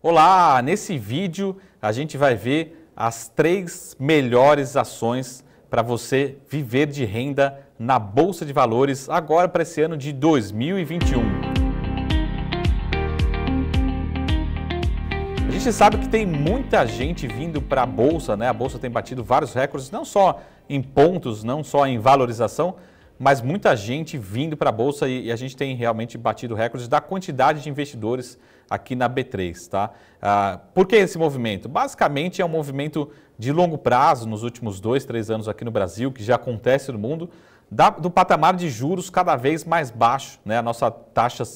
Olá, nesse vídeo a gente vai ver as 3 melhores ações para você viver de renda na Bolsa de Valores agora para esse ano de 2021. A gente sabe que tem muita gente vindo para a Bolsa, né? A Bolsa tem batido vários recordes, não só em pontos, não só em valorização, mas muita gente vindo para a Bolsa e a gente tem realmente batido recordes da quantidade de investidores aqui na B3, tá? Por que esse movimento? Basicamente é um movimento de longo prazo, nos últimos 2, 3 anos aqui no Brasil, que já acontece no mundo, do patamar de juros cada vez mais baixo, né? A nossa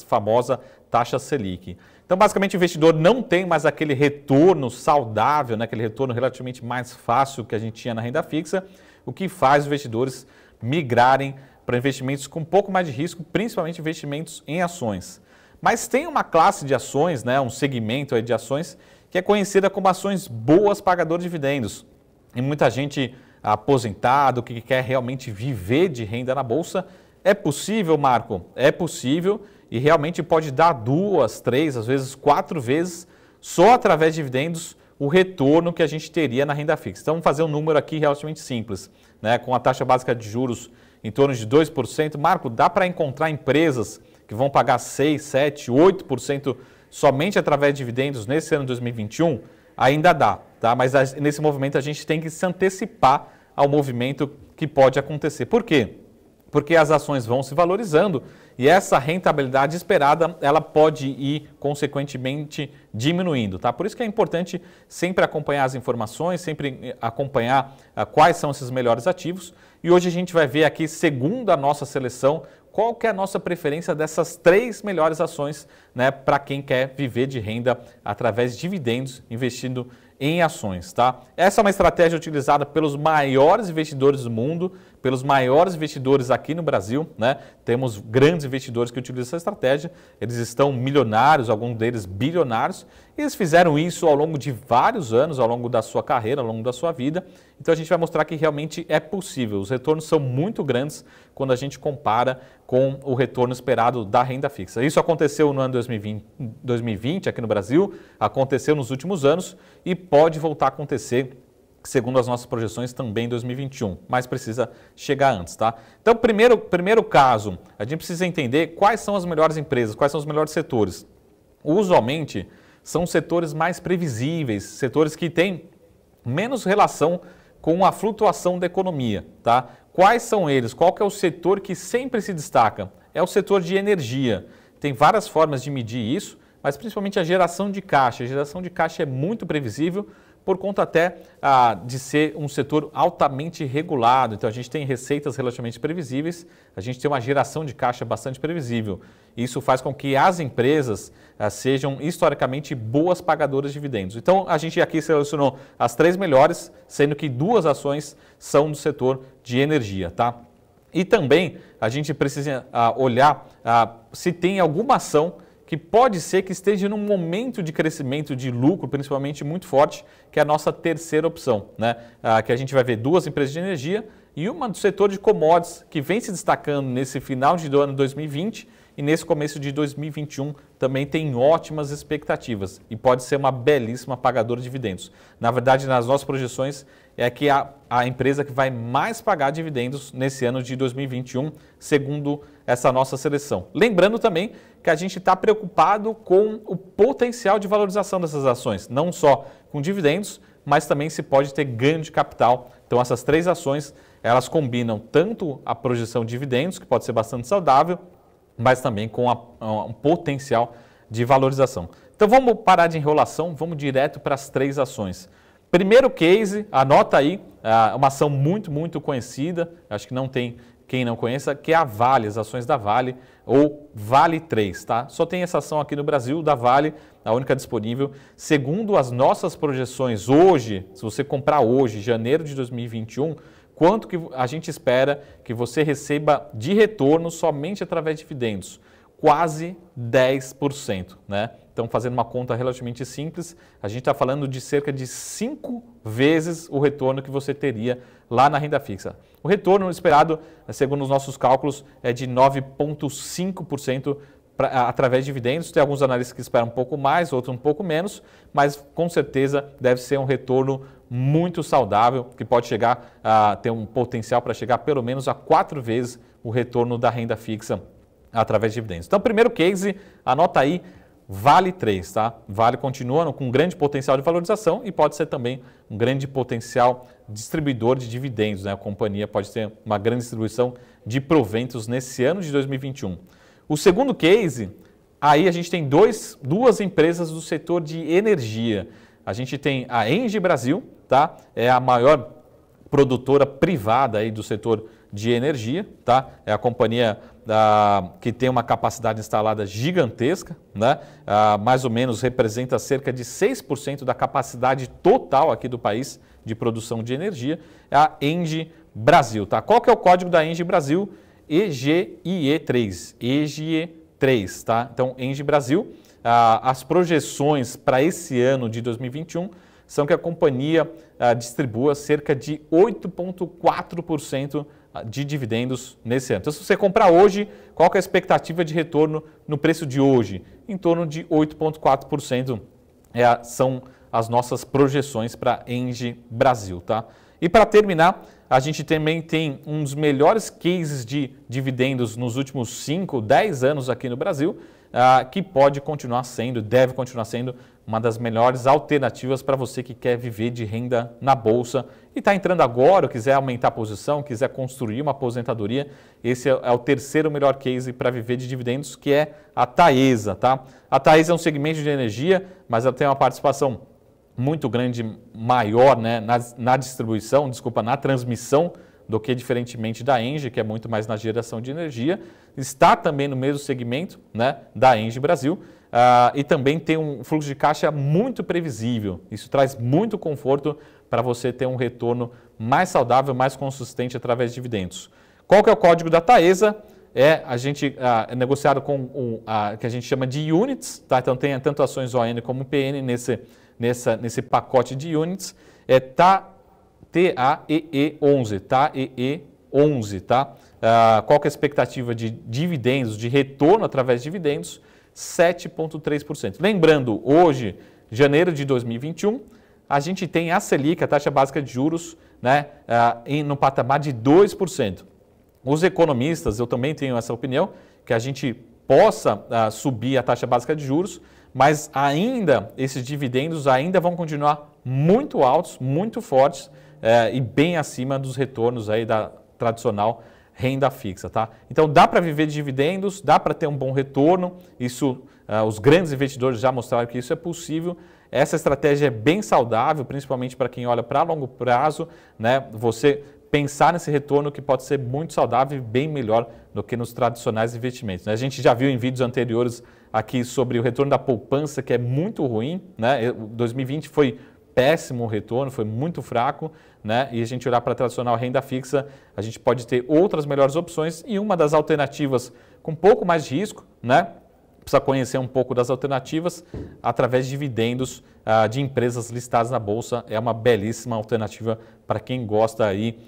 famosa taxa Selic. Então, basicamente, o investidor não tem mais aquele retorno saudável, né? Aquele retorno relativamente mais fácil que a gente tinha na renda fixa, o que faz os investidores migrarem para investimentos com um pouco mais de risco, principalmente investimentos em ações. Mas tem uma classe de ações, né, um segmento aí de ações, que é conhecida como ações boas pagadoras de dividendos. E muita gente aposentado, que quer realmente viver de renda na Bolsa. É possível, Marco? É possível e realmente pode dar 2, 3, às vezes 4 vezes, só através de dividendos, o retorno que a gente teria na renda fixa. Então, vamos fazer um número aqui relativamente simples, né? Com a taxa básica de juros em torno de 2%. Marco, dá para encontrar empresas que vão pagar 6, 7, 8% somente através de dividendos nesse ano de 2021? Ainda dá, tá? Mas nesse movimento a gente tem que se antecipar ao movimento que pode acontecer. Por quê? Porque as ações vão se valorizando e essa rentabilidade esperada, ela pode ir, consequentemente, diminuindo, tá? Por isso que é importante sempre acompanhar as informações, sempre acompanhar quais são esses melhores ativos. E hoje a gente vai ver aqui, segundo a nossa seleção, qual que é a nossa preferência dessas 3 melhores ações, né, para quem quer viver de renda através de dividendos, investindo em ações, tá? Essa é uma estratégia utilizada pelos maiores investidores do mundo, pelos maiores investidores aqui no Brasil, né? Temos grandes investidores que utilizam essa estratégia, eles estão milionários, alguns deles bilionários, e eles fizeram isso ao longo de vários anos, ao longo da sua carreira, ao longo da sua vida. Então a gente vai mostrar que realmente é possível. Os retornos são muito grandes quando a gente compara com o retorno esperado da renda fixa. Isso aconteceu no ano 2020 aqui no Brasil, aconteceu nos últimos anos e pode voltar a acontecer, segundo as nossas projeções, também em 2021, mas precisa chegar antes, tá? Então, primeiro caso, a gente precisa entender quais são as melhores empresas, quais são os melhores setores. Usualmente, são setores mais previsíveis, setores que têm menos relação com a flutuação da economia, tá? Quais são eles? Qual que é o setor que sempre se destaca? É o setor de energia. Tem várias formas de medir isso, mas principalmente a geração de caixa. A geração de caixa é muito previsível por conta até de ser um setor altamente regulado. Então a gente tem receitas relativamente previsíveis, a gente tem uma geração de caixa bastante previsível. Isso faz com que as empresas sejam historicamente boas pagadoras de dividendos. Então a gente aqui selecionou as 3 melhores, sendo que 2 ações são do setor de energia, tá? E também a gente precisa olhar se tem alguma ação que pode ser que esteja num momento de crescimento de lucro, principalmente muito forte, que é a nossa terceira opção, né? Que a gente vai ver 2 empresas de energia e uma do setor de commodities, que vem se destacando nesse final do ano 2020 e nesse começo de 2021 também tem ótimas expectativas e pode ser uma belíssima pagadora de dividendos. Na verdade, nas nossas projeções, é que a empresa que vai mais pagar dividendos nesse ano de 2021, segundo essa nossa seleção. Lembrando também que a gente está preocupado com o potencial de valorização dessas ações, não só com dividendos, mas também se pode ter ganho de capital. Então essas 3 ações, elas combinam tanto a projeção de dividendos, que pode ser bastante saudável, mas também com um potencial de valorização. Então vamos parar de enrolação, vamos direto para as 3 ações. Primeiro case, anota aí, uma ação muito conhecida, acho que não tem quem não conheça, que é a Vale, as ações da Vale ou Vale 3, tá? Só tem essa ação aqui no Brasil, da Vale, a única disponível. Segundo as nossas projeções hoje, se você comprar hoje, janeiro de 2021, quanto que a gente espera que você receba de retorno somente através de dividendos? Quase 10%, né? Então, fazendo uma conta relativamente simples, a gente está falando de cerca de 5 vezes o retorno que você teria lá na renda fixa. O retorno esperado, segundo os nossos cálculos, é de 9,5% através de dividendos. Tem alguns analistas que esperam um pouco mais, outros um pouco menos, mas com certeza deve ser um retorno muito saudável, que pode chegar a ter um potencial para chegar pelo menos a 4 vezes o retorno da renda fixa através de dividendos. Então, primeiro case, anota aí, Vale 3, tá? Vale continua com um grande potencial de valorização e pode ser também um grande potencial distribuidor de dividendos, né? A companhia pode ter uma grande distribuição de proventos nesse ano de 2021. O segundo case, aí a gente tem duas empresas do setor de energia. A gente tem a Engie Brasil, tá? É a maior produtora privada aí do setor de energia, tá? É a companhia que tem uma capacidade instalada gigantesca, né? Mais ou menos representa cerca de 6% da capacidade total aqui do país de produção de energia, é a Engie Brasil, tá? Qual que é o código da Engie Brasil? EGIE3, EGIE3, tá? Então, Engie Brasil, as projeções para esse ano de 2021 são que a companhia distribua cerca de 8,4% de dividendos nesse ano. Então, se você comprar hoje, qual que é a expectativa de retorno no preço de hoje? Em torno de 8,4% são as nossas projeções para Engie Brasil, tá? E para terminar, a gente também tem um dos melhores cases de dividendos nos últimos 5, 10 anos aqui no Brasil, que pode continuar sendo, deve continuar sendo uma das melhores alternativas para você que quer viver de renda na Bolsa e está entrando agora, ou quiser aumentar a posição, quiser construir uma aposentadoria, esse é o terceiro melhor case para viver de dividendos, que é a Taesa, tá? A Taesa é um segmento de energia, mas ela tem uma participação muito grande, maior, né, na distribuição, na transmissão, do que diferentemente da Engie, que é muito mais na geração de energia. Está também no mesmo segmento, né, da Engie Brasil e também tem um fluxo de caixa muito previsível. Isso traz muito conforto para você ter um retorno mais saudável, mais consistente através de dividendos. Qual que é o código da Taesa? É negociado com que a gente chama de units, tá? Então tem tanto ações ON como PN nesse pacote de units. TAEE11, TAEE11, tá? Qual que é a expectativa de dividendos, de retorno através de dividendos? 7,3%. Lembrando, hoje, janeiro de 2021, a gente tem a Selic, a taxa básica de juros, né, no patamar de 2%. Os economistas, eu também tenho essa opinião, que a gente possa subir a taxa básica de juros, mas ainda esses dividendos ainda vão continuar muito altos, muito fortes, e bem acima dos retornos aí da tradicional renda fixa, tá? Então dá para viver de dividendos, dá para ter um bom retorno, isso os grandes investidores já mostraram que isso é possível. Essa estratégia é bem saudável, principalmente para quem olha para longo prazo, né? Você pensar nesse retorno que pode ser muito saudável e bem melhor do que nos tradicionais investimentos, né? A gente já viu em vídeos anteriores aqui sobre o retorno da poupança, que é muito ruim, né? 2020 foi péssimo o retorno, foi muito fraco, né? E a gente olhar para a tradicional renda fixa, a gente pode ter outras melhores opções e uma das alternativas com um pouco mais de risco, né? Precisa conhecer um pouco das alternativas através de dividendos de empresas listadas na Bolsa. É uma belíssima alternativa para quem gosta aí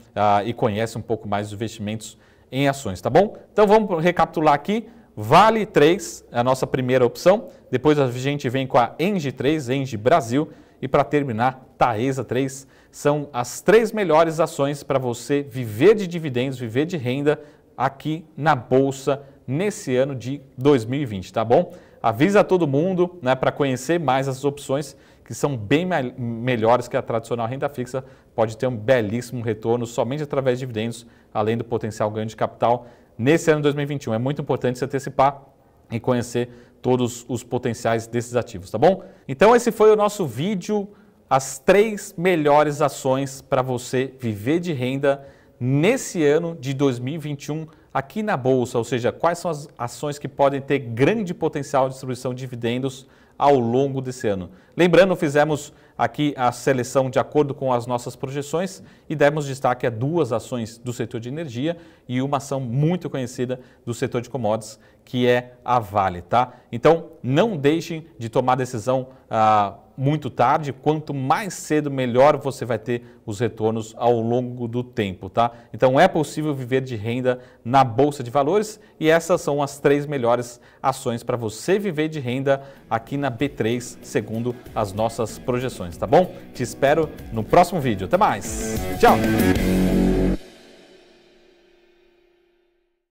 e conhece um pouco mais dos investimentos em ações, tá bom? Então vamos recapitular aqui. Vale 3 é a nossa primeira opção. Depois a gente vem com a Engie 3, Engie Brasil. E para terminar, Taesa 3. São as 3 melhores ações para você viver de dividendos, viver de renda aqui na Bolsa nesse ano de 2020, tá bom? Avisa todo mundo, né, para conhecer mais as opções que são bem melhores que a tradicional renda fixa, pode ter um belíssimo retorno somente através de dividendos, além do potencial ganho de capital nesse ano de 2021. É muito importante se antecipar e conhecer todos os potenciais desses ativos, tá bom? Então esse foi o nosso vídeo, as 3 melhores ações para você viver de renda nesse ano de 2021 aqui na Bolsa, ou seja, quais são as ações que podem ter grande potencial de distribuição de dividendos ao longo desse ano. Lembrando, fizemos aqui a seleção de acordo com as nossas projeções e demos destaque a 2 ações do setor de energia e uma ação muito conhecida do setor de commodities, que é a Vale, tá? Então, não deixem de tomar decisão muito tarde. Quanto mais cedo, melhor você vai ter os retornos ao longo do tempo, tá? Então, é possível viver de renda na Bolsa de Valores e essas são as 3 melhores ações para você viver de renda aqui na B3, segundo as nossas projeções, tá bom? Te espero no próximo vídeo. Até mais! Tchau!